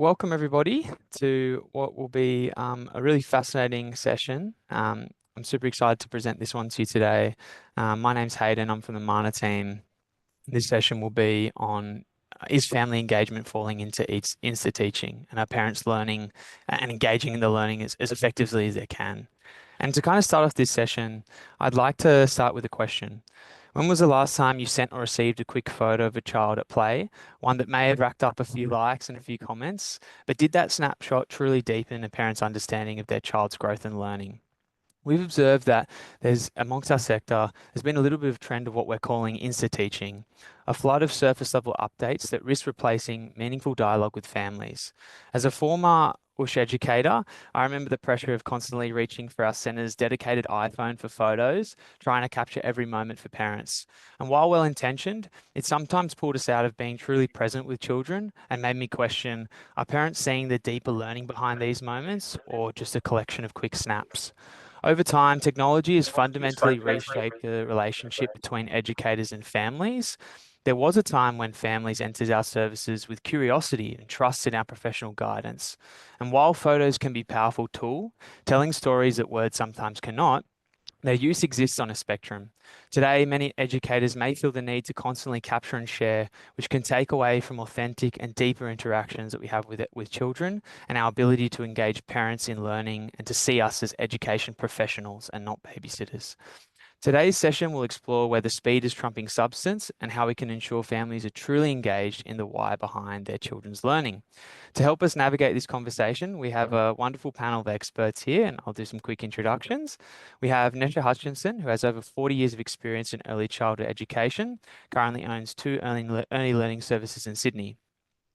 welcome everybody to what will be a really fascinating session. I'm super excited to present this one to you today. My name's Hayden. I'm from the Mana team. This session will be on is family engagement falling into Insta-Teaching and are parents learning and engaging in the learning as effectively as they can. And to kind of start off this session, I'd like to start with a question. When was the last time you sent or received a quick photo of a child at play, one that may have racked up a few likes and a few comments, but did that snapshot truly deepen a parent's understanding of their child's growth and learning? We've observed that amongst our sector, there's been a little bit of trend of what we're calling Insta-Teaching, a flood of surface level updates that risk replacing meaningful dialogue with families. As a former Bush educator, I remember the pressure of constantly reaching for our centre's dedicated iPhone for photos, trying to capture every moment for parents. And while well intentioned, it sometimes pulled us out of being truly present with children and made me question, are parents seeing the deeper learning behind these moments or just a collection of quick snaps? Over time, technology has fundamentally reshaped the relationship between educators and families. There was a time when families entered our services with curiosity and trust in our professional guidance. And while photos can be a powerful tool, telling stories that words sometimes cannot, their use exists on a spectrum. Today, many educators may feel the need to constantly capture and share, which can take away from authentic and deeper interactions that we have with children and our ability to engage parents in learning and to see us as education professionals and not babysitters. Today's session will explore whether speed is trumping substance and how we can ensure families are truly engaged in the why behind their children's learning. To help us navigate this conversation, we have a wonderful panel of experts here, and I'll do some quick introductions. We have Nesha Hutchinson, who has over 40 years of experience in early childhood education, currently owns two early learning services in Sydney.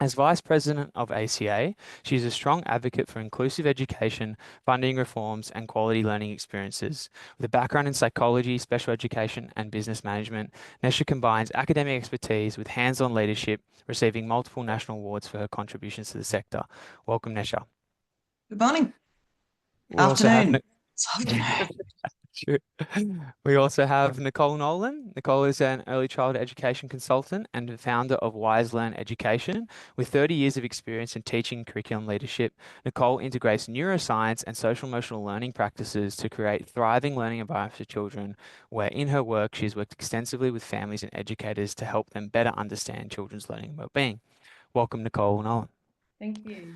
As Vice President of ACA, she is a strong advocate for inclusive education, funding reforms, and quality learning experiences. With a background in psychology, special education, and business management, Nesha combines academic expertise with hands-on leadership, receiving multiple national awards for her contributions to the sector. Welcome, Nesha. Good morning. We also have Afternoon. It's afternoon. Sure. We also have Nicole Nolan. Nicole is an early childhood education consultant and the founder of Wise Learn Education. With 30 years of experience in teaching curriculum leadership, Nicole integrates neuroscience and social emotional learning practices to create thriving learning environments for children, where in her work she's worked extensively with families and educators to help them better understand children's learning and well-being. Welcome, Nicole Nolan. Thank you.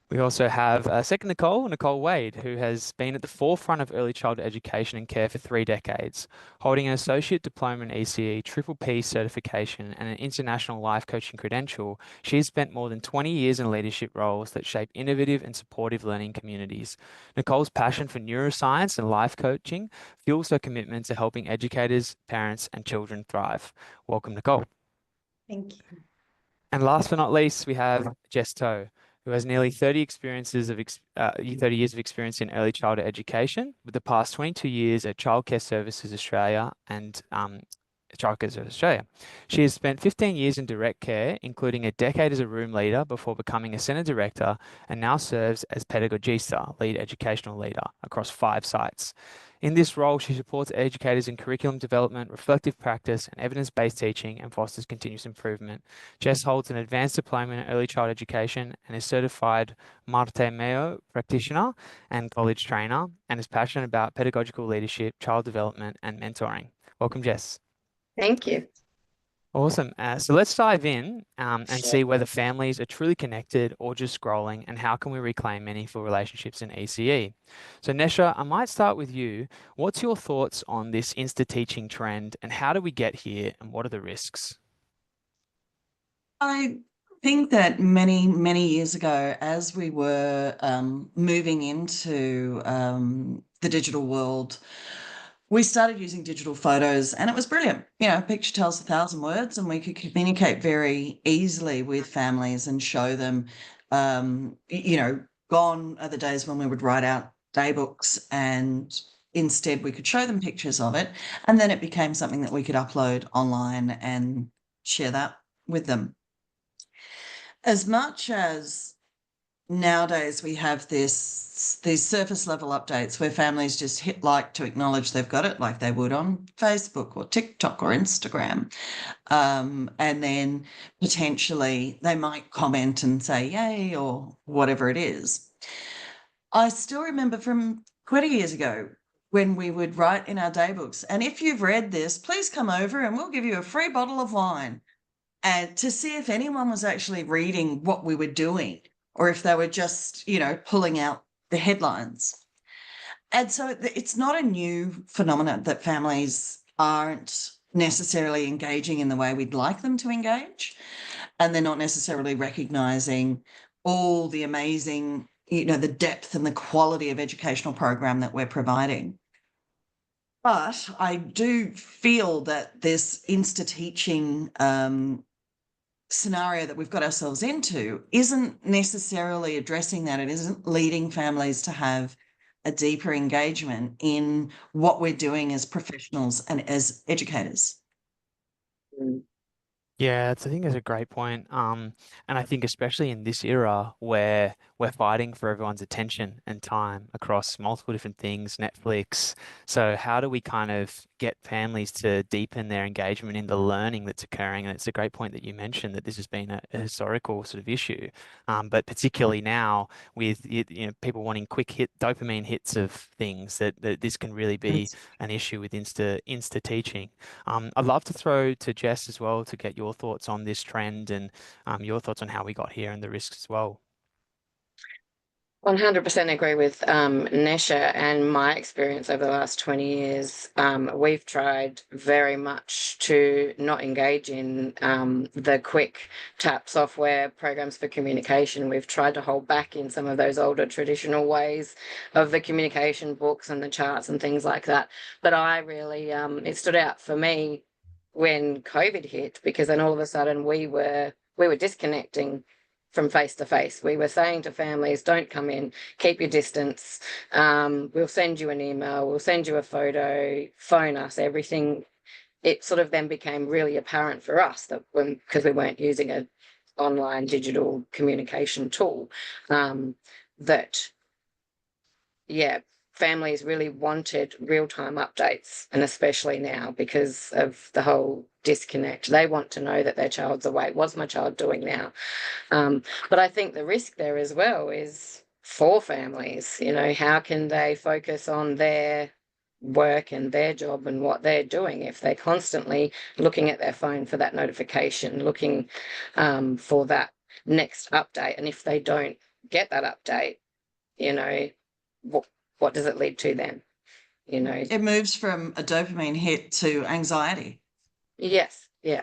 We also have second Nicole, Nicole Wade, who has been at the forefront of early childhood education and care for 3 decades, holding an associate diploma in ECE, triple P certification, and an international life coaching credential. She has spent more than 20 years in leadership roles that shape innovative and supportive learning communities. Nicole's passion for neuroscience and life coaching fuels her commitment to helping educators, parents, and children thrive. Welcome, Nicole. Thank you. And last but not least, we have Jess Towe, who has nearly 30 years of experience in early childhood education, with the past 22 years at Childcare Services Australia and Childcare Services Australia. She has spent 15 years in direct care, including a decade as a room leader before becoming a centre director, and now serves as pedagogista, lead educational leader, across 5 sites. In this role, she supports educators in curriculum development, reflective practice, and evidence-based teaching, and fosters continuous improvement. Jess holds an advanced diploma in early child education and is certified Marte Meo practitioner and college trainer, and is passionate about pedagogical leadership, child development, and mentoring. Welcome, Jess. Thank you. Awesome. So let's dive in and see whether families are truly connected or just scrolling, and how can we reclaim meaningful relationships in ECE. So Nesha, I might start with you. What's your thoughts on this Insta-Teaching trend, and how do we get here, and what are the risks? I think that many years ago, as we were moving into the digital world, we started using digital photos, and it was brilliant. You know, a picture tells 1,000 words, and we could communicate very easily with families and show them, gone are the days when we would write out day books, and instead we could show them pictures of it. And then it became something that we could upload online and share that with them. As much as nowadays we have these surface level updates where families just hit like to acknowledge they've got it, like they would on Facebook or TikTok or Instagram. And then potentially they might comment and say yay or whatever it is. I still remember from 20 years ago when we would write in our daybooks, and if you've read this, please come over and we'll give you a free bottle of wine. And to see if anyone was actually reading what we were doing or if they were just, pulling out the headlines. And so it's not a new phenomenon that families aren't necessarily engaging in the way we'd like them to engage. And they're not necessarily recognizing all the amazing, the depth and the quality of educational program that we're providing. But I do feel that this Insta-Teaching scenario that we've got ourselves into isn't necessarily addressing that. It isn't leading families to have a deeper engagement in what we're doing as professionals and as educators. Mm. Yeah, I think it's a great point. And I think especially in this era where we're fighting for everyone's attention and time across multiple different things, Netflix. So how do we kind of get families to deepen their engagement in the learning that's occurring? And it's a great point that you mentioned that this has been a historical sort of issue. But particularly now with people wanting quick hit dopamine hits of things that this can really be an issue with Insta teaching. I'd love to throw to Jess as well to get your thoughts on this trend and your thoughts on how we got here and the risks as well. 100% agree with Nesha, and my experience over the last 20 years. We've tried very much to not engage in the quick tap software programs for communication. We've tried to hold back in some of those older traditional ways of the communication books and the charts and things like that. But I really, it stood out for me when COVID hit, because then all of a sudden we were disconnecting from face to face. We were saying to families, don't come in, keep your distance. We'll send you an email, we'll send you a photo, phone us, everything. It sort of then became really apparent for us that because we weren't using an online digital communication tool, that, yeah, families really wanted real-time updates, and especially now because of the whole disconnect. They want to know that their child's awake. What's my child doing now? But I think the risk there as well is for families, how can they focus on their work and their job and what they're doing if they're constantly looking at their phone for that notification, looking for that next update. And if they don't get that update, what does it lead to then? It moves from a dopamine hit to anxiety. Yes, yeah.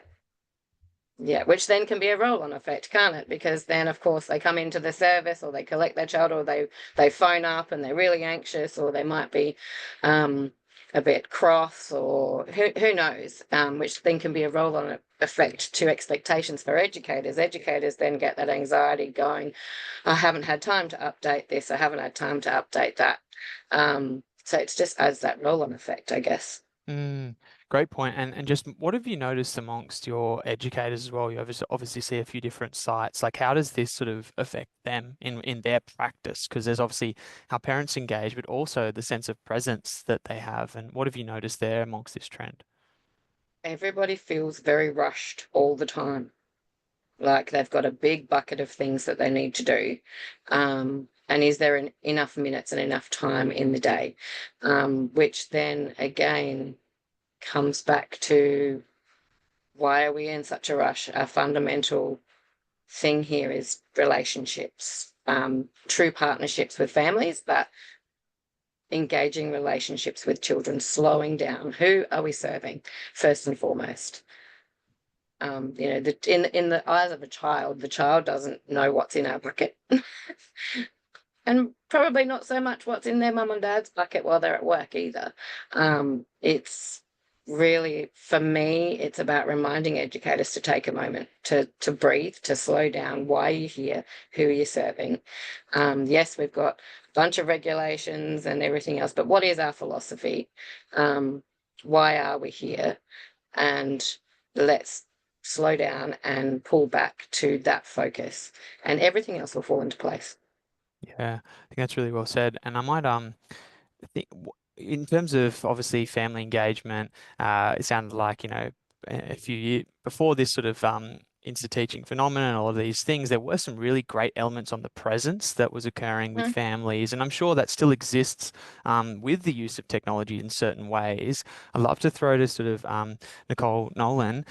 Yeah, which then can be a roll-on effect, can't it? Because then, of course, they come into the service or they collect their child, or they phone up and they're really anxious, or they might be a bit cross, or who knows, which then can be a roll-on effect to expectations for educators. Educators then get that anxiety going. I haven't had time to update this. I haven't had time to update that. So it's just adds that roll-on effect, I guess. Great point. And just what have you noticed amongst your educators as well? You obviously see a few different sites. Like, how does this sort of affect them in their practice? Because there's obviously how parents engage, but also the sense of presence that they have. And what have you noticed there amongst this trend? Everybody feels very rushed all the time. Like they've got a big bucket of things that they need to do. And is there enough minutes and enough time in the day? Which then again comes back to, why are we in such a rush? Our fundamental thing here is relationships, true partnerships with families, but engaging relationships with children, slowing down. Who are we serving first and foremost? In the eyes of a child, the child doesn't know what's in our bucket. And probably not so much what's in their mum and dad's bucket while they're at work either. It's really, for me, it's about reminding educators to take a moment to breathe, to slow down. Why are you here? Who are you serving? Yes, we've got a bunch of regulations and everything else, but what is our philosophy? Why are we here? And let's slow down and pull back to that focus, and everything else will fall into place. Yeah, I think that's really well said. And I might think in terms of obviously family engagement, it sounded like, a few years before this sort of Insta-Teaching phenomenon, all of these things, there were some really great elements on the presence that was occurring with Mhm. families. And I'm sure that still exists with the use of technology in certain ways. I'd love to throw to sort of Nicole Nolan.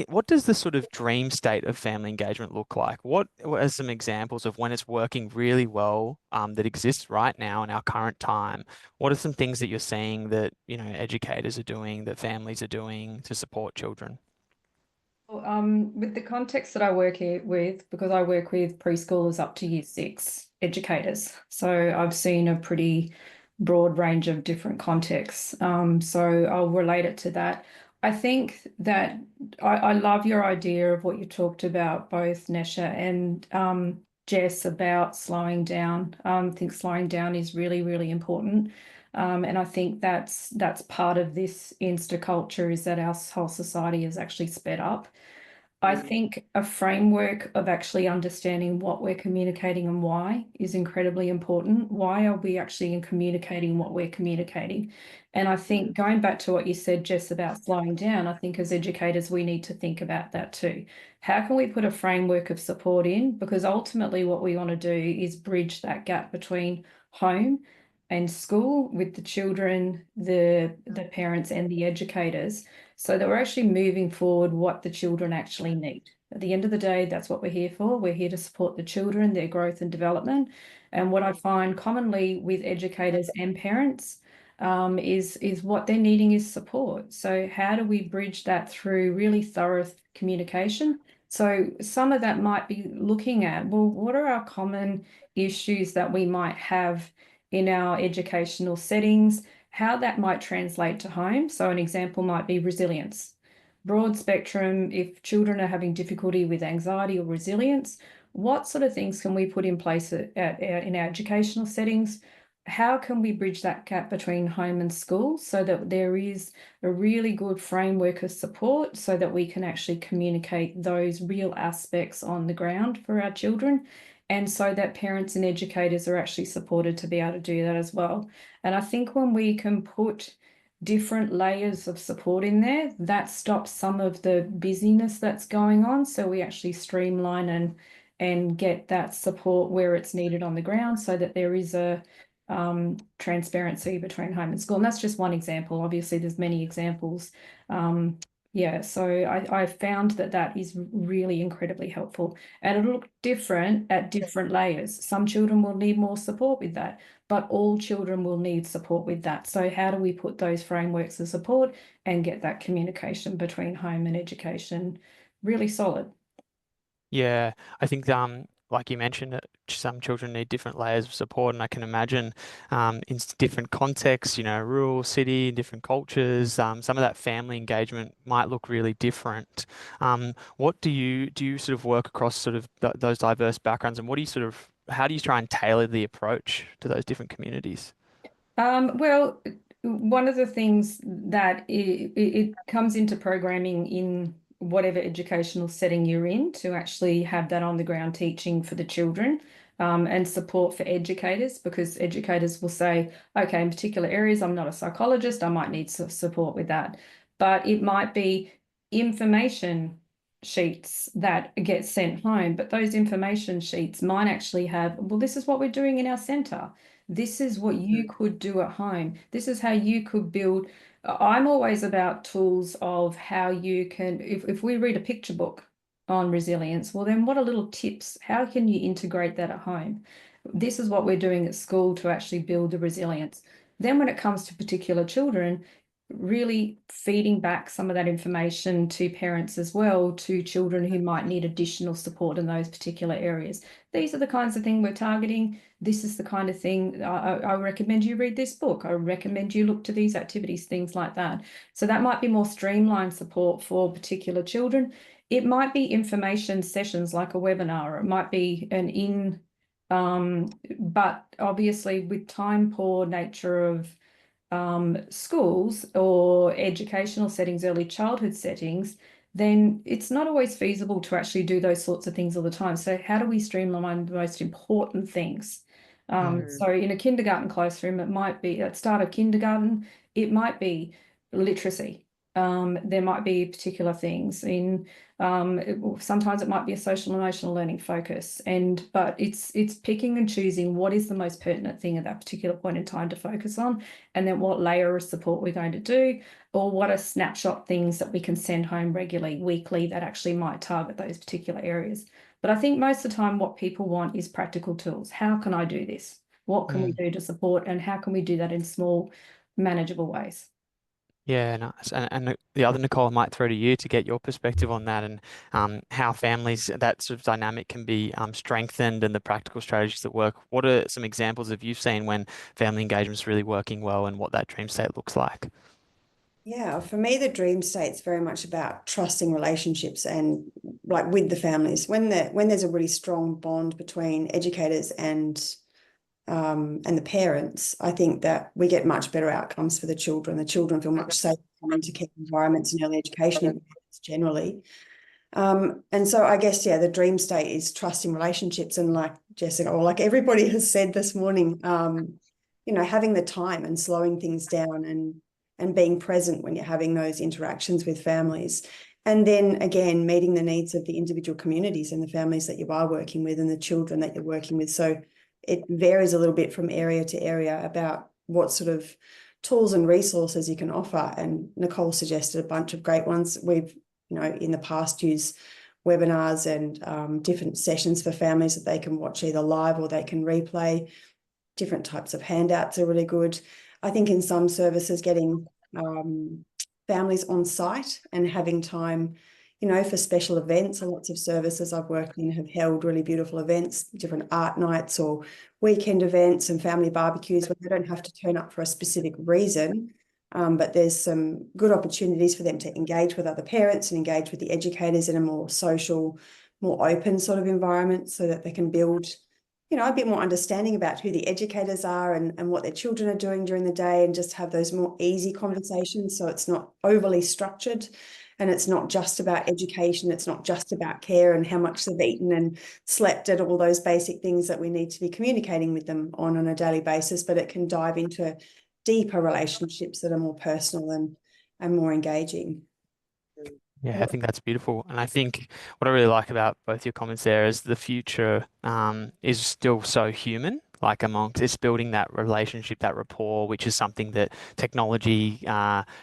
What does the sort of dream state of family engagement look like? What are some examples of when it's working really well that exists right now in our current time? What are some things that you're seeing that, educators are doing, that families are doing to support children? Well, with the context that I work with, because I work with preschoolers up to year 6 educators, so I've seen a pretty broad range of different contexts. So I'll relate it to that. I think that I love your idea of what you talked about, both Nesha and Jess, about slowing down. I think slowing down is really, really important. And I think that's part of this Insta culture, is that our whole society is actually sped up. I think a framework of actually understanding what we're communicating and why is incredibly important. Why are we actually communicating what we're communicating? And I think going back to what you said, Jess, about slowing down, I think as educators, we need to think about that too. How can we put a framework of support in? Because ultimately, what we want to do is bridge that gap between home and school with the children, the parents, and the educators, so that we're actually moving forward what the children actually need. At the end of the day, that's what we're here for. We're here to support the children, their growth and development. And what I find commonly with educators and parents is what they're needing is support. So how do we bridge that through really thorough communication? So some of that might be looking at, well, what are our common issues that we might have in our educational settings, how that might translate to home. So an example might be resilience. Broad spectrum, if children are having difficulty with anxiety or resilience, what sort of things can we put in place in our educational settings? How can we bridge that gap between home and school so that there is a really good framework of support so that we can actually communicate those real aspects on the ground for our children, and so that parents and educators are actually supported to be able to do that as well. And I think when we can put different layers of support in there, that stops some of the busyness that's going on. So we actually streamline and get that support where it's needed on the ground so that there is a transparency between home and school. And that's just one example. Obviously, there's many examples. Yeah, so I found that is really incredibly helpful, and it'll look different at different layers. Some children will need more support with that, but all children will need support with that. So how do we put those frameworks of support and get that communication between home and education really solid? Yeah, I think like you mentioned, some children need different layers of support, and I can imagine in different contexts, rural, city, different cultures, some of that family engagement might look really different. What do you sort of work across sort of those diverse backgrounds, and what do you sort of how do you try and tailor the approach to those different communities? Well, one of the things that it comes into programming in whatever educational setting you're in to actually have that on the ground teaching for the children, and support for educators, because educators will say, okay, in particular areas, I'm not a psychologist, I might need support with that. But it might be information sheets that get sent home, but those information sheets might actually have, well, this is what we're doing in our centre. This is what you could do at home. This is how you could build. I'm always about tools of how you can, if we read a picture book on resilience, well, then what are little tips? How can you integrate that at home? This is what we're doing at school to actually build the resilience. Then when it comes to particular children, really feeding back some of that information to parents as well, to children who might need additional support in those particular areas. These are the kinds of thing we're targeting. This is the kind of thing I recommend you read this book. I recommend you look to these activities, things like that. So that might be more streamlined support for particular children. It might be information sessions like a webinar. It might be but obviously with time poor nature of schools or educational settings, early childhood settings, then it's not always feasible to actually do those sorts of things all the time. So how do we streamline the most important things? So in a kindergarten classroom, it might be at start of kindergarten, it might be literacy. There might be particular things in sometimes it might be a social emotional learning focus, but it's picking and choosing what is the most pertinent thing at that particular point in time to focus on, and then what layer of support we're going to do, or what are snapshot things that we can send home regularly, weekly, that actually might target those particular areas. But I think most of the time what people want is practical tools. How can I do this? What can we do to support, and how can we do that in small, manageable ways? Yeah, nice. And the other Nicole I might throw to you to get your perspective on that, and how families, that sort of dynamic can be strengthened, and the practical strategies that work. What are some examples of you've seen when family engagement is really working well, and what that dream state looks like? Yeah, for me, the dream state's very much about trusting relationships and like with the families. When there's a really strong bond between educators and the parents, I think that we get much better outcomes for the children. The children feel much safer coming to care environments and early education environments generally. And so I guess, yeah, the dream state is trusting relationships, and like Jessica, or like everybody has said this morning, having the time and slowing things down and being present when you're having those interactions with families. And then again, meeting the needs of the individual communities and the families that you are working with and the children that you're working with. So it varies a little bit from area to area about what sort of tools and resources you can offer. And Nicole suggested a bunch of great ones. We've, in the past used webinars and different sessions for families that they can watch either live or they can replay. Different types of handouts are really good. I think in some services, getting families on site and having time, for special events. And lots of services I've worked in have held really beautiful events, different art nights or weekend events and family barbecues where they don't have to turn up for a specific reason. But there's some good opportunities for them to engage with other parents and engage with the educators in a more social, more open sort of environment, so that they can build a bit more understanding about who the educators are and what their children are doing during the day, and just have those more easy conversations. So it's not overly structured, and it's not just about education. It's not just about care and how much they've eaten and slept and all those basic things that we need to be communicating with them on a daily basis, but it can dive into deeper relationships that are more personal and more engaging. Yeah, I think that's beautiful. And I think what I really like about both your comments there is the future is still so human, like amongst it's building that relationship, that rapport, which is something that technology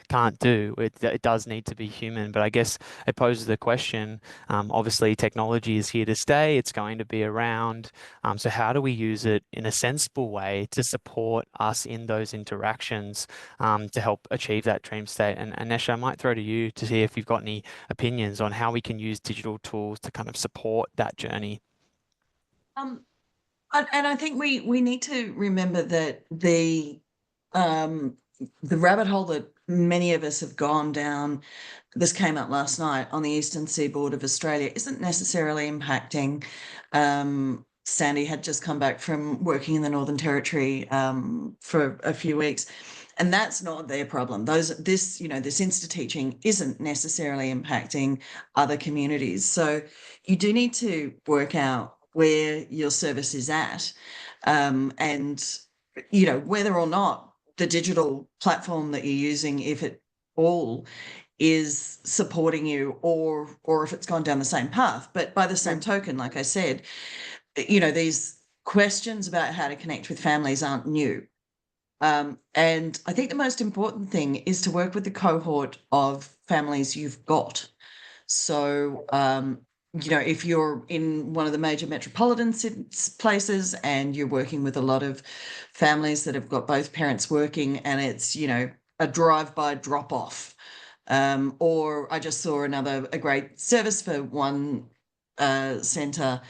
can't do. It does need to be human. But I guess it poses the question, obviously technology is here to stay, it's going to be around. So how do we use it in a sensible way to support us in those interactions to help achieve that dream state? And Nesha, I might throw to you to see if you've got any opinions on how we can use digital tools to kind of support that journey. And I think we need to remember that the rabbit hole that many of us have gone down, this came up last night, on the eastern seaboard of Australia, isn't necessarily impacting. Sandy had just come back from working in the Northern Territory for a few weeks, and that's not their problem. This Insta-Teaching isn't necessarily impacting other communities. So you do need to work out where your service is at, and whether or not the digital platform that you're using, if it all is supporting you, or if it's gone down the same path. But by the same token, like I said, these questions about how to connect with families aren't new. And I think the most important thing is to work with the cohort of families you've got. So, if you're in one of the major metropolitan places and you're working with a lot of families that have got both parents working, and it's, a drive-by drop-off, or I just saw a great service for one centre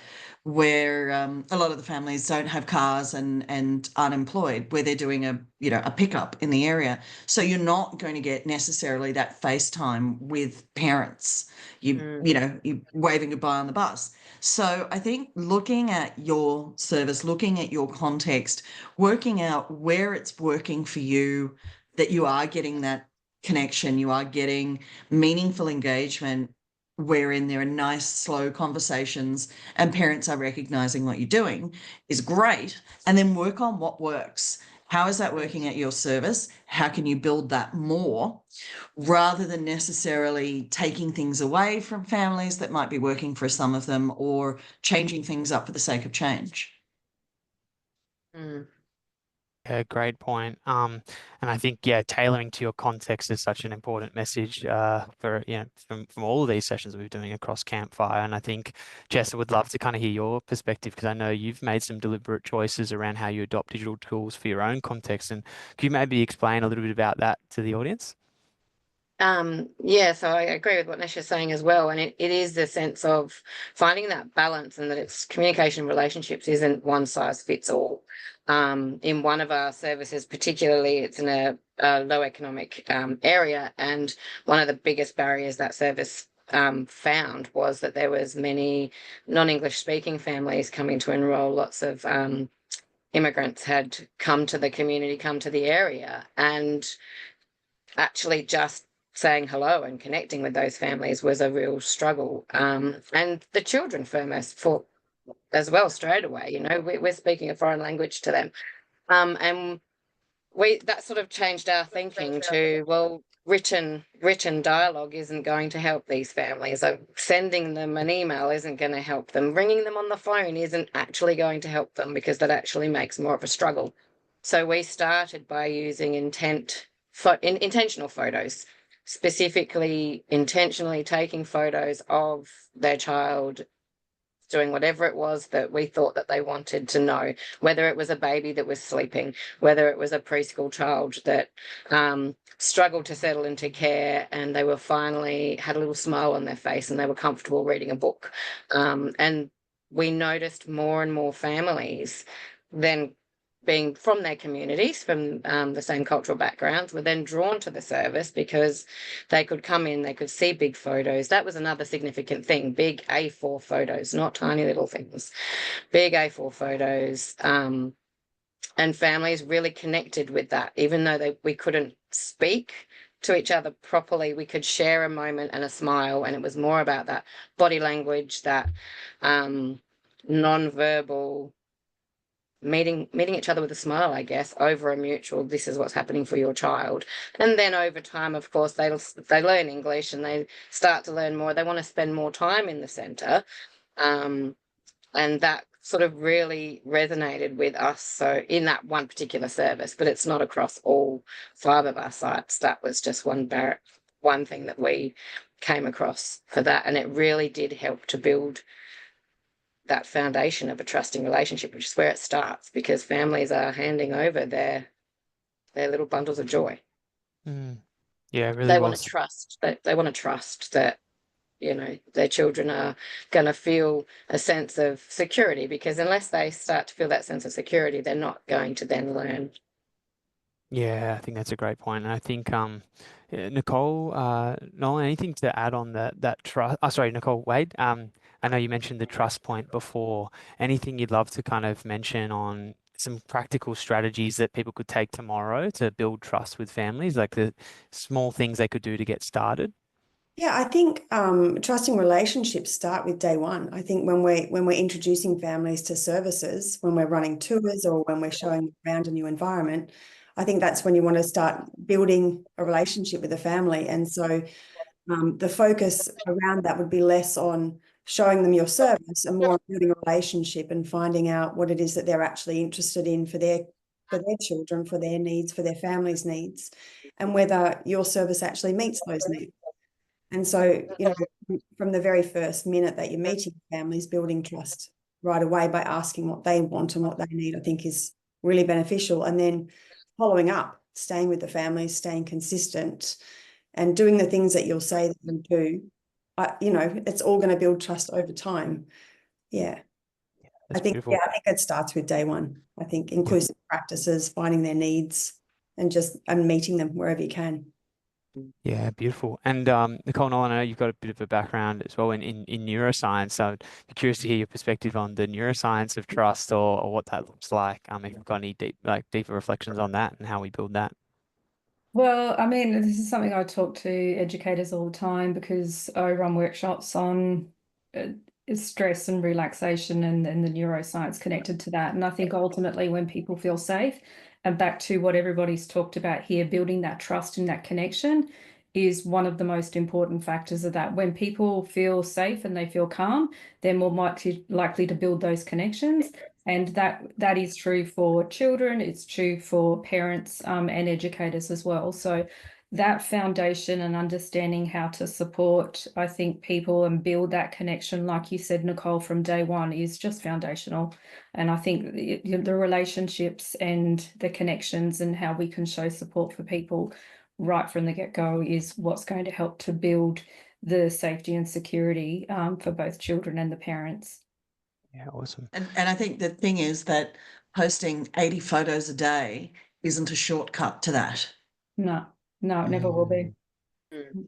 where a lot of the families don't have cars and unemployed, where they're doing a pickup in the area. So you're not going to get necessarily that FaceTime with parents. You're waving goodbye on the bus. So I think looking at your service, looking at your context, working out where it's working for you, that you are getting that connection, you are getting meaningful engagement, wherein there are nice, slow conversations and parents are recognizing what you're doing is great. And then work on what works. How is that working at your service? How can you build that more rather than necessarily taking things away from families that might be working for some of them or changing things up for the sake of change? Mm. Yeah, great point. And I think, yeah, tailoring to your context is such an important message for, from all of these sessions we're doing across Campfire. And I think, Jess, I would love to kind of hear your perspective because I know you've made some deliberate choices around how you adopt digital tools for your own context. And could you maybe explain a little bit about that to the audience? Yeah, so I agree with what Nesha's saying as well. And it is the sense of finding that balance and that it's communication relationships isn't one size fits all. In one of our services, particularly, it's in a low economic area. And one of the biggest barriers that service found was that there was many non-English speaking families coming to enroll. Lots of immigrants had come to the community, come to the area, and actually just saying hello and connecting with those families was a real struggle. And the children for as well straight away, we're speaking a foreign language to them. And that sort of changed our thinking to, well, written dialogue isn't going to help these families. Sending them an email isn't going to help them. Ringing them on the phone isn't actually going to help them because that actually makes more of a struggle. So we started by using intentional photos, specifically intentionally taking photos of their child doing whatever it was that we thought that they wanted to know, whether it was a baby that was sleeping, whether it was a preschool child that struggled to settle into care and they were finally had a little smile on their face and they were comfortable reading a book. And we noticed more and more families then being from their communities, from the same cultural backgrounds, were then drawn to the service because they could come in, they could see big photos. That was another significant thing, big A4 photos, not tiny little things, big A4 photos. And families really connected with that, even though we couldn't speak to each other properly. We could share a moment and a smile, and it was more about that body language, that non-verbal meeting each other with a smile, I guess, over a mutual, this is what's happening for your child. And then over time, of course, they learn English and they start to learn more. They want to spend more time in the centre. And that sort of really resonated with us. So in that one particular service, but it's not across all 5 of our sites. That was just one thing that we came across for that. And it really did help to build that foundation of a trusting relationship, which is where it starts, because families are handing over their little bundles of joy. Yeah, really They well want to trust that their children are going to feel a sense of security, because unless they start to feel that sense of security, they're not going to then learn. Yeah, I think that's a great point. And I think Nicole Nolan, anything to add on that trust? Oh, sorry, Nicole Wade. I know you mentioned the trust point before. Anything you'd love to kind of mention on some practical strategies that people could take tomorrow to build trust with families, like the small things they could do to get started? Yeah, I think trusting relationships start with day one. I think when we're introducing families to services, when we're running tours or when we're showing around a new environment, I think that's when you want to start building a relationship with the family. And so the focus around that would be less on showing them your service and more on building a relationship and finding out what it is that they're actually interested in for their children, for their needs, for their family's needs, and whether your service actually meets those needs. And so, from the very first minute that you're meeting families, building trust right away by asking what they want and what they need, I think is really beneficial. And then following up, staying with the families, staying consistent, and doing the things that you'll say that you do. It's all going to build trust over time. Yeah. That's I think beautiful. I think it starts with day one. I think inclusive practices, finding their needs and meeting them wherever you can. Yeah, beautiful. And Nicole Nolan, I know you've got a bit of a background as well in neuroscience. So I'd be curious to hear your perspective on the neuroscience of trust or what that looks like. If you've got any deeper reflections on that and how we build that. Well, I mean, this is something I talk to educators all the time because I run workshops on uh, stress and relaxation and the neuroscience connected to that. And I think ultimately when people feel safe, and back to what everybody's talked about here, building that trust and that connection is one of the most important factors of that. When people feel safe and they feel calm, they're more likely to build those connections. And that is true for children, it's true for parents and educators as well. So that foundation and understanding how to support, I think, people and build that connection, like you said, Nicole, from day one is just foundational. And I think the relationships and the connections and how we can show support for people right from the get-go is what's going to help to build the safety and security for both children and the parents. Yeah, awesome. And I think the thing is that posting 80 photos a day isn't a shortcut to that. No, it never will be. Mm.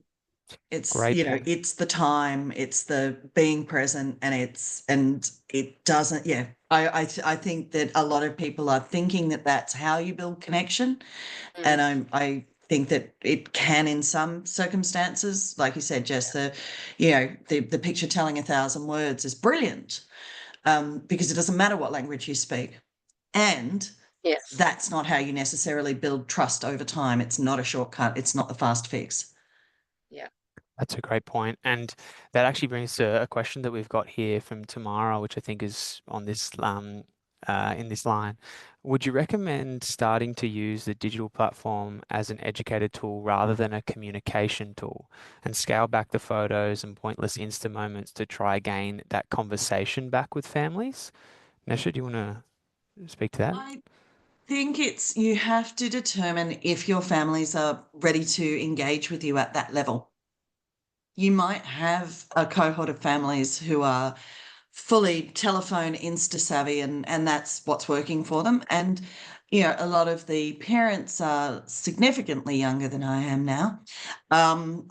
It's, Great you know, point. it's the time, it's the being present, and it doesn't, yeah. I think that a lot of people are thinking that that's how you build connection. Mm. And I think that it can in some circumstances, like you said, Jess, the picture telling 1,000 words is brilliant, because it doesn't matter what language you speak. And Yes. that's not how you necessarily build trust over time. It's not a shortcut. It's not the fast fix. Yeah. That's a great point. And that actually brings to a question that we've got here from Tamara, which I think is on this in this line. Would you recommend starting to use the digital platform as an educator tool rather than a communication tool and scale back the photos and pointless Insta moments to try gain that conversation back with families? Nesha, do you want to speak to that? I think you have to determine if your families are ready to engage with you at that level. You might have a cohort of families who are fully telephone Insta savvy, and that's what's working for them. And a lot of the parents are significantly younger than I am now, and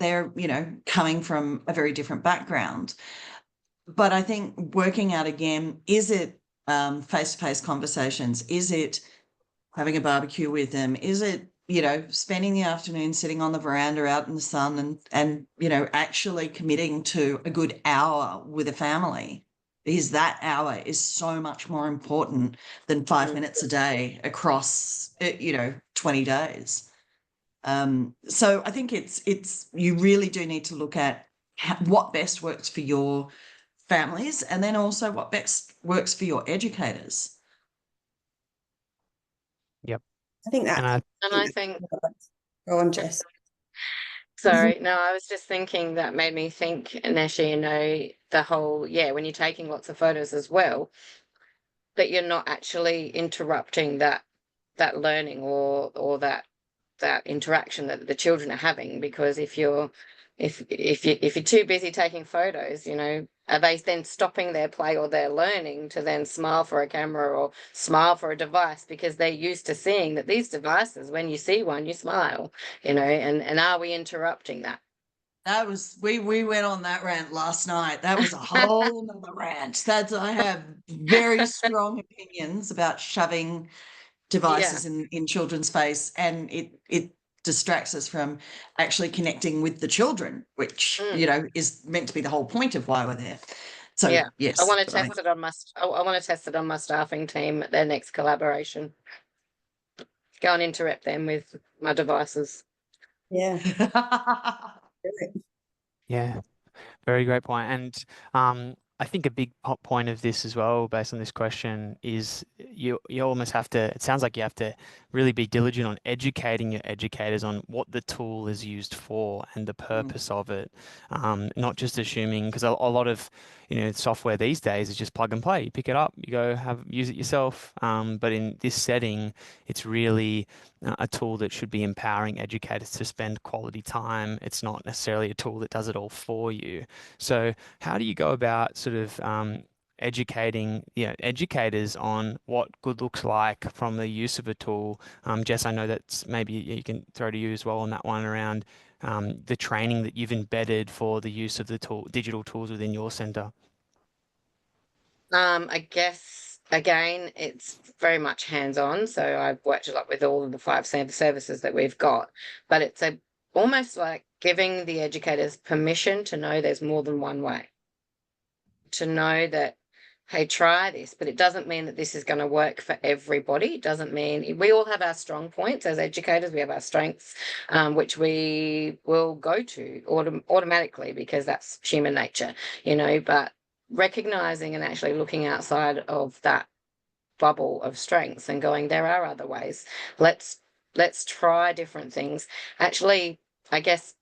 they're coming from a very different background. But I think working out again, is it face-to-face conversations? Is it having a barbecue with them? Is it, spending the afternoon sitting on the veranda out in the sun and actually committing to a good hour with a family? Because that hour is so much more important than 5 minutes a day across, 20 days. So I think you really do need to look at what best works for your families, and then also what best works for your educators. Yep. I think And that. And I think, Go on, Jess. sorry, no, I was just thinking that made me think, Nesha, the whole, when you're taking lots of photos as well, but you're not actually interrupting that learning or that interaction that the children are having, because if you're too busy taking photos, are they then stopping their play or their learning to then smile for a camera or smile for a device, because they're used to seeing that these devices, when you see one, you smile, and are we interrupting that? That was we went on that rant last night. That was a whole nother rant. I have very strong opinions about shoving devices in children's face, and it distracts us from actually connecting with the children, which is meant to be the whole point of why we're there. So yes, I want to test it on I want to test it on my staffing team at their next collaboration. Go and interrupt them with my devices. Yeah. yeah, very great point. And I think a big point of this as well, based on this question, is you almost have to, it sounds like you have to really be diligent on educating your educators on what the tool is used for and the purpose of it. Not just assuming, because a lot of software these days is just plug and play. You pick it up, you go use it yourself. But in this setting, it's really a tool that should be empowering educators to spend quality time. It's not necessarily a tool that does it all for you. So how do you go about sort of educating educators on what good looks like from the use of a tool? Jess, I know that's maybe you can throw to you as well on that one around the training that you've embedded for the use of the digital tools within your center. I guess again, it's very much hands-on. So I've worked a lot with all of the 5 services that we've got, but it's almost like giving the educators permission to know there's more than one way, to know that, hey, try this, but it doesn't mean that this is going to work for everybody. It doesn't mean, we all have our strong points as educators. We have our strengths, which we will go to automatically because that's human nature, but recognizing and actually looking outside of that bubble of strengths and going, there are other ways. Let's try different things. Actually, I guess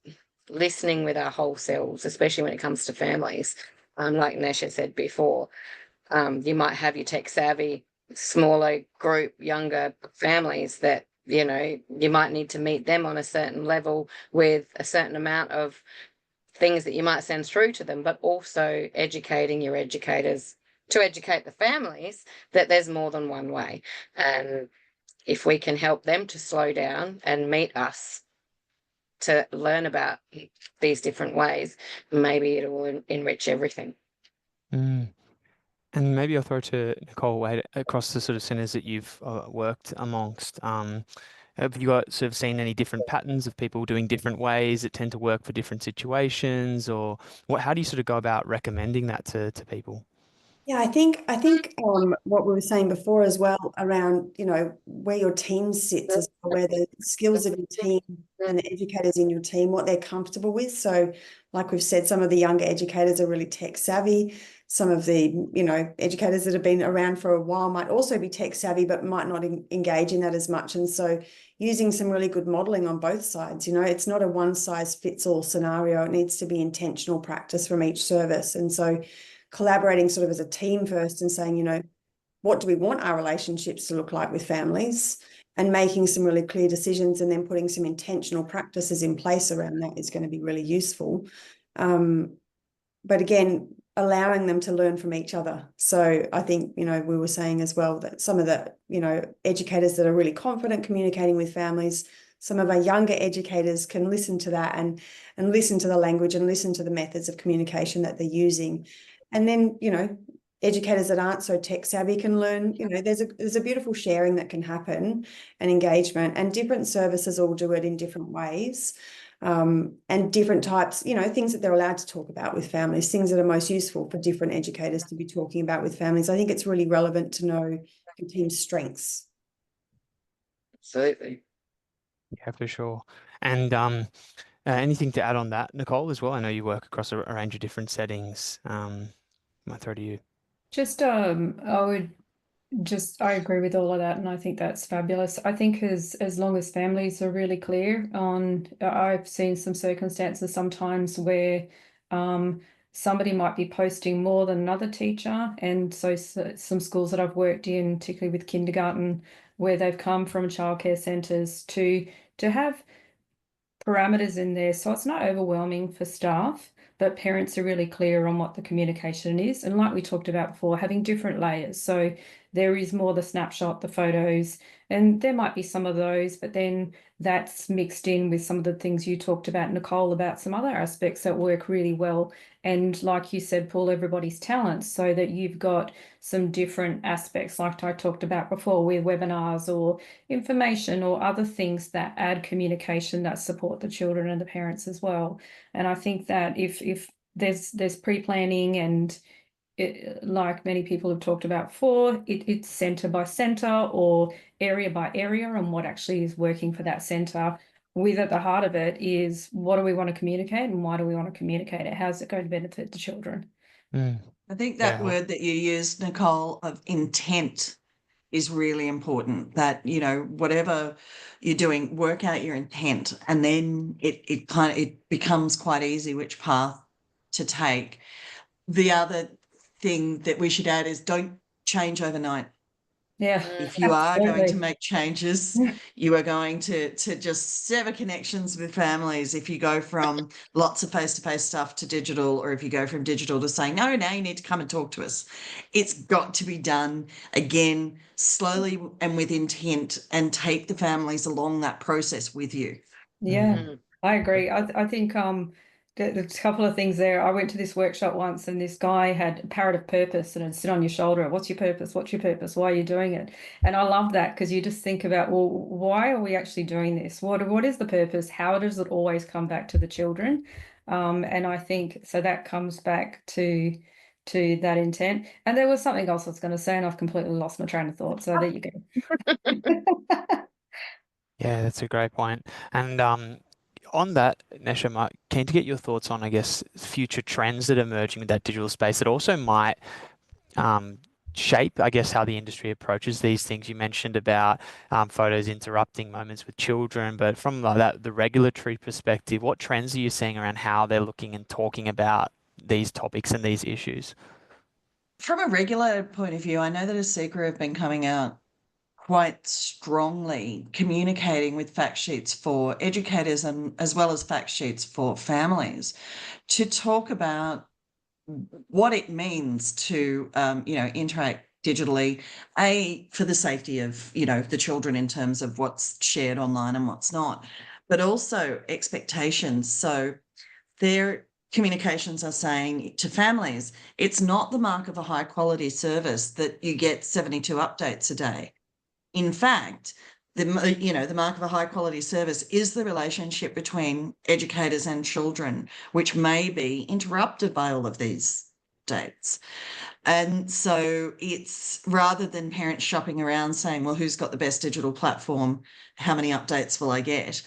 listening with our whole selves, especially when it comes to families, like Nesha said before, you might have your tech savvy, smaller group, younger families that, you might need to meet them on a certain level with a certain amount of things that you might send through to them, but also educating your educators to educate the families that there's more than one way. And if we can help them to slow down and meet us to learn about these different ways, maybe it will enrich everything. Mm. And maybe I'll throw to Nicole Wade across the sort of centres that you've worked amongst. Have you got sort of seen any different patterns of people doing different ways that tend to work for different situations, or how do you sort of go about recommending that to people? Yeah, I think what we were saying before as well around, where your team sits, as well, where the skills of your team and the educators in your team, what they're comfortable with. So like we've said, some of the younger educators are really tech savvy. Some of the, educators that have been around for a while might also be tech savvy, but might not engage in that as much. And so using some really good modeling on both sides, it's not a one size fits all scenario. It needs to be intentional practice from each service. And so collaborating sort of as a team first and saying, what do we want our relationships to look like with families, and making some really clear decisions, and then putting some intentional practices in place around that is going to be really useful. But again, allowing them to learn from each other. So I think, we were saying as well that some of the, educators that are really confident communicating with families, some of our younger educators can listen to that and listen to the language and listen to the methods of communication that they're using. And then, educators that aren't so tech savvy can learn, there's a beautiful sharing that can happen, and engagement, and different services all do it in different ways. And different types, things that they're allowed to talk about with families, things that are most useful for different educators to be talking about with families. I think it's really relevant to know your team's strengths. Absolutely. Yeah, for sure. And anything to add on that, Nicole, as well? I know you work across a range of different settings. Might throw to you. I agree with all of that, and I think that's fabulous. I think as long as families are really clear on, I've seen some circumstances sometimes where somebody might be posting more than another teacher, and so some schools that I've worked in, particularly with kindergarten, where they've come from childcare centres to have parameters in there, so it's not overwhelming for staff, but parents are really clear on what the communication is. And like we talked about before, having different layers. So there is more the snapshot, the photos, and there might be some of those, but then that's mixed in with some of the things you talked about, Nicole, about some other aspects that work really well. And like you said, pull everybody's talents so that you've got some different aspects, like I talked about before with webinars or information or other things that add communication that support the children and the parents as well. And I think that if there's pre-planning, and like many people have talked about before, it's centre by centre or area by area, and what actually is working for that centre. With at the heart of it is, what do we want to communicate, and why do we want to communicate it? How's it going to benefit the children? I think that word that you used, Nicole, of intent is really important. That, whatever you're doing, work out your intent, and then it becomes quite easy which path to take. The other thing that we should add is, don't change overnight. Yeah. If you are going to absolutely. make changes, you are going to just sever connections with families. If you go from lots of face-to-face stuff to digital, or if you go from digital to saying, no, now you need to come and talk to us. It's got to be done, again, slowly and with intent, and take the families along that process with you. Yeah, I agree. I think there's a couple of things there. I went to this workshop once and this guy had a parrot of purpose and it'd sit on your shoulder. What's your purpose? What's your purpose? Why are you doing it? And I love that because you just think about, well, why are we actually doing this? What is the purpose? How does it always come back to the children? And I think so that comes back to that intent. And there was something else I was going to say and I've completely lost my train of thought. So there you go. Yeah, that's a great point. And on that, Nesha, I'm keen to get your thoughts on, I guess, future trends that are emerging with that digital space that also might shape, I guess, how the industry approaches these things. You mentioned about photos interrupting moments with children, but from the regulatory perspective, what trends are you seeing around how they're looking and talking about these topics and these issues? From a regulated point of view, I know that ASICA have been coming out quite strongly communicating with fact sheets for educators and as well as fact sheets for families to talk about what it means to interact digitally, for the safety of the children in terms of what's shared online and what's not, but also expectations. So their communications are saying to families, it's not the mark of a high quality service that you get 72 updates a day. In fact, the mark of a high quality service is the relationship between educators and children, which may be interrupted by all of these dates. And so it's rather than parents shopping around saying, well, who's got the best digital platform? How many updates will I get?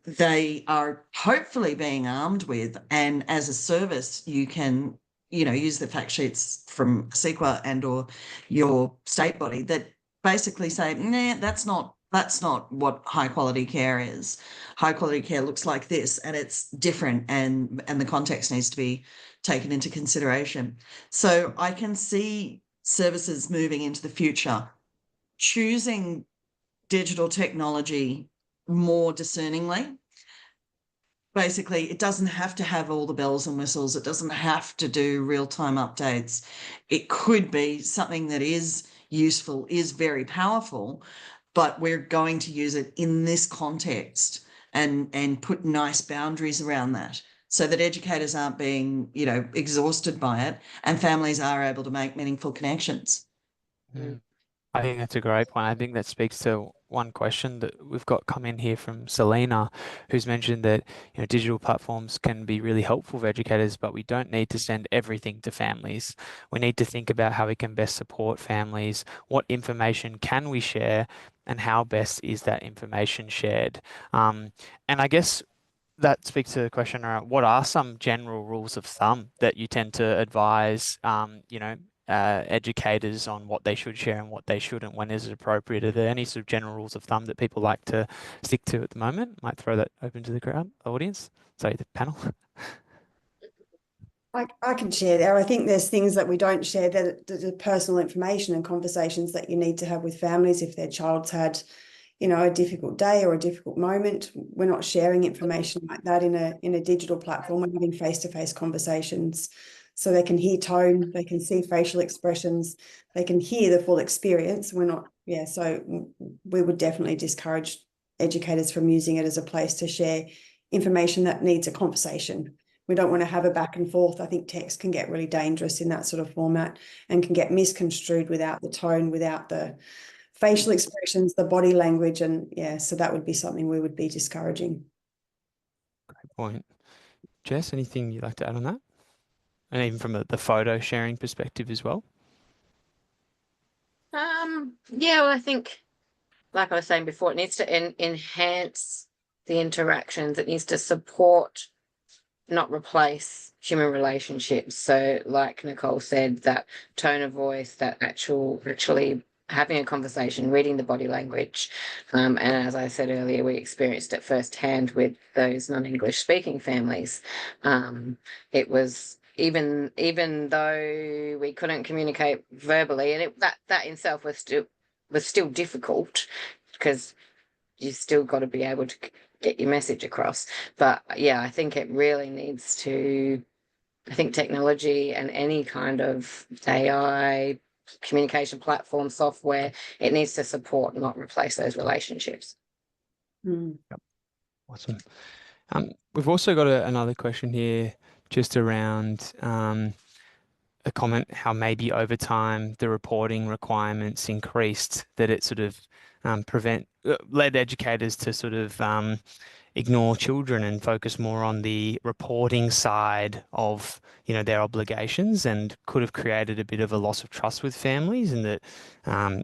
They are hopefully being armed with, and as a service, you can, use the fact sheets from CEQA and or your state body that basically say, nah, that's not what high quality care is. High quality care looks like this, and it's different, and the context needs to be taken into consideration. So I can see services moving into the future, choosing digital technology more discerningly. Basically, it doesn't have to have all the bells and whistles. It doesn't have to do real-time updates. It could be something that is useful, is very powerful, but we're going to use it in this context and put nice boundaries around that so that educators aren't being, exhausted by it and families are able to make meaningful connections. Mm. I think that's a great point. I think that speaks to one question that we've got come in here from Selena, who's mentioned that digital platforms can be really helpful for educators, but we don't need to send everything to families. We need to think about how we can best support families, what information can we share, and how best is that information shared. And I guess that speaks to the question around what are some general rules of thumb that you tend to advise, educators on what they should share and what they shouldn't, when is it appropriate? Are there any sort of general rules of thumb that people like to stick to at the moment? Might throw that open to the crowd, audience, sorry, the panel. I can share there. I think there's things that we don't share, that the personal information and conversations that you need to have with families if their child's had, a difficult day or a difficult moment. We're not sharing information like that in a digital platform. We're having face-to-face conversations so they can hear tone, they can see facial expressions, they can hear the full experience. So we would definitely discourage educators from using it as a place to share information that needs a conversation. We don't want to have a back and forth. I think text can get really dangerous in that sort of format and can get misconstrued without the tone, without the facial expressions, the body language. And so that would be something we would be discouraging. Great point. Jess, anything you'd like to add on that? And even from the photo sharing perspective as well? Well, I think, like I was saying before, it needs to enhance the interactions. It needs to support, not replace human relationships. So like Nicole said, that tone of voice, that actually having a conversation, reading the body language. And as I said earlier, we experienced it firsthand with those non-English speaking families. It was even though we couldn't communicate verbally, and that in itself was still difficult, because you still got to be able to get your message across. But yeah, I think it really needs to, I think technology and any kind of AI communication platform software, it needs to support, not replace those relationships. Mm. Awesome. We've also got another question here just around a comment how maybe over time the reporting requirements increased, that it sort of led educators to sort of ignore children and focus more on the reporting side of, their obligations, and could have created a bit of a loss of trust with families, and that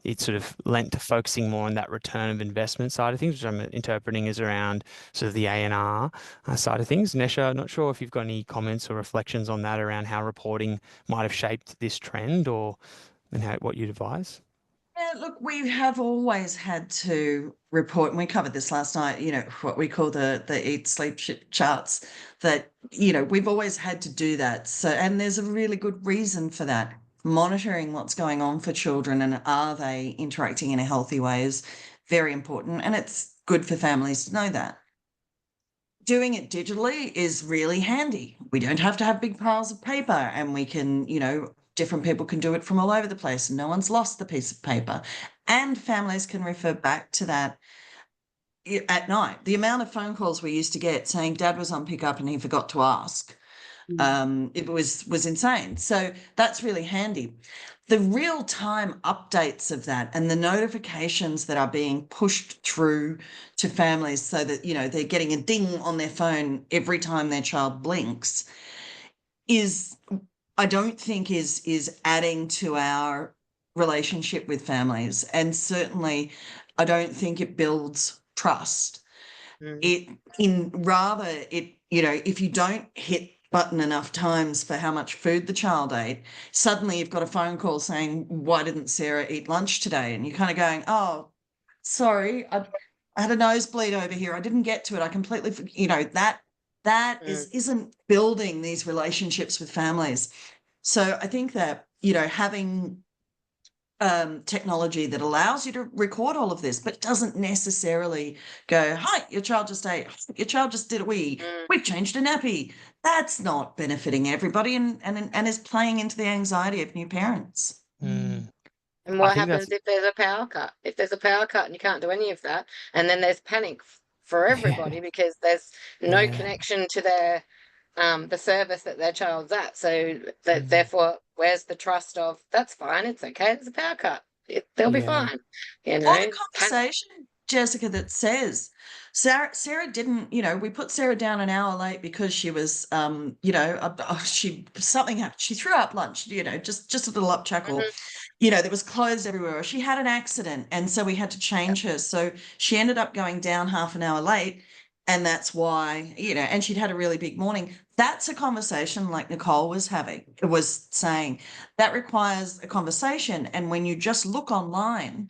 it sort of lent to focusing more on that return of investment side of things, which I'm interpreting is around sort of the A&R side of things. Nesha, I'm not sure if you've got any comments or reflections on that around how reporting might have shaped this trend, and what you'd advise. Yeah, look, we have always had to report, and we covered this last night, what we call the eat, sleep, charts, that, we've always had to do that. So, and there's a really good reason for that. Monitoring what's going on for children and are they interacting in a healthy way is very important. And it's good for families to know that. Doing it digitally is really handy. We don't have to have big piles of paper, and we can, different people can do it from all over the place, and no one's lost the piece of paper. And families can refer back to that at night. The amount of phone calls we used to get saying Dad was on pickup and he forgot to ask, it was insane. So that's really handy. The real-time updates of that and the notifications that are being pushed through to families so that, they're getting a ding on their phone every time their child blinks I don't think is adding to our relationship with families. And certainly I don't think it builds trust. If you don't hit button enough times for how much food the child ate, suddenly you've got a phone call saying, why didn't Sarah eat lunch today? And you're kind of going, oh, sorry, I had a nosebleed over here. I didn't get to it. I completely, isn't building these relationships with families. So I think that, having technology that allows you to record all of this, but doesn't necessarily go, hi, your child just ate, your child just did a wee, we've changed a nappy. That's not benefiting everybody, and is playing into the anxiety of new parents. And what happens if there's a power cut? If there's a power cut and you can't do any of that, and then there's panic for everybody because there's no connection to their the service that their child's at. So therefore, where's the trust of that's fine, it's okay, there's a power cut, they'll be fine. Or the conversation, Jessica, that says Sarah didn't, we put Sarah down an hour late because she was, something happened. She threw up lunch, just a little upchuckle. There was clothes everywhere, or she had an accident, and so we had to change her. So she ended up going down half an hour late, and that's why, and she'd had a really big morning. That's a conversation like Nicole was saying. That requires a conversation. And when you just look online,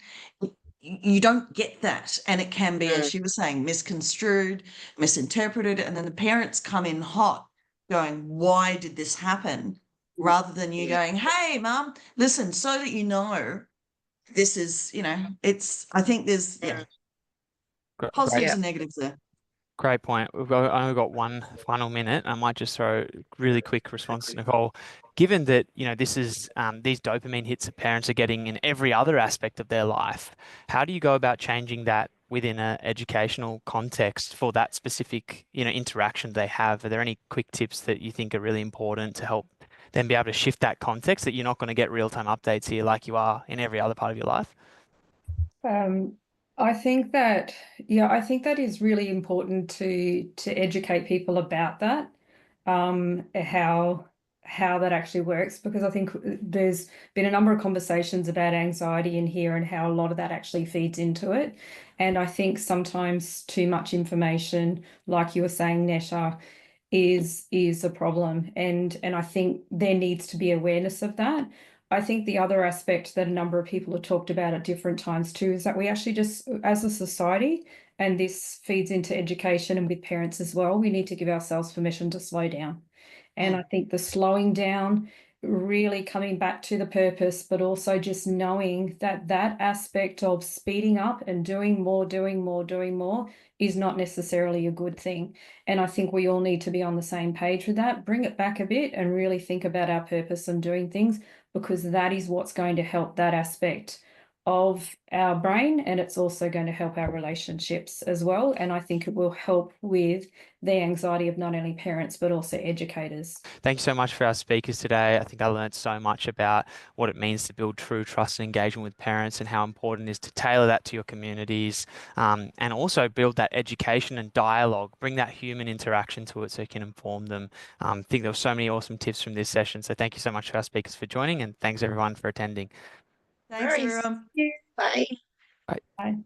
you don't get that. And it can be, as she was saying, misconstrued, misinterpreted. And then the parents come in hot going, why did this happen? Rather than you going, hey, Mum, listen, so that this is, I think there's, positives and negatives there. Great point. I've only got one final minute. I might just throw a really quick response to Nicole. Given that, this is these dopamine hits that parents are getting in every other aspect of their life, how do you go about changing that within an educational context for that specific, interaction they have? Are there any quick tips that you think are really important to help them be able to shift that context, that you're not going to get real-time updates here like you are in every other part of your life? I think that is really important to educate people about that, how that actually works, because I think there's been a number of conversations about anxiety in here and how a lot of that actually feeds into it. And I think sometimes too much information, like you were saying, Nesha, is a problem. And I think there needs to be awareness of that. I think the other aspect that a number of people have talked about at different times too is that we actually just, as a society, and this feeds into education and with parents as well, we need to give ourselves permission to slow down. And I think the slowing down, really coming back to the purpose, but also just knowing that that aspect of speeding up and doing more is not necessarily a good thing. And I think we all need to be on the same page with that, bring it back a bit and really think about our purpose and doing things, because that is what's going to help that aspect of our brain, and it's also going to help our relationships as well. And I think it will help with the anxiety of not only parents but also educators. Thank you so much for our speakers today. I think I learned so much about what it means to build true trust and engagement with parents, and how important it is to tailor that to your communities, and also build that education and dialogue, bring that human interaction to it so you can inform them. I think there were so many awesome tips from this session. So thank you so much for our speakers for joining, and thanks everyone for attending. Thanks, Worries. everyone. Bye. Bye. Bye.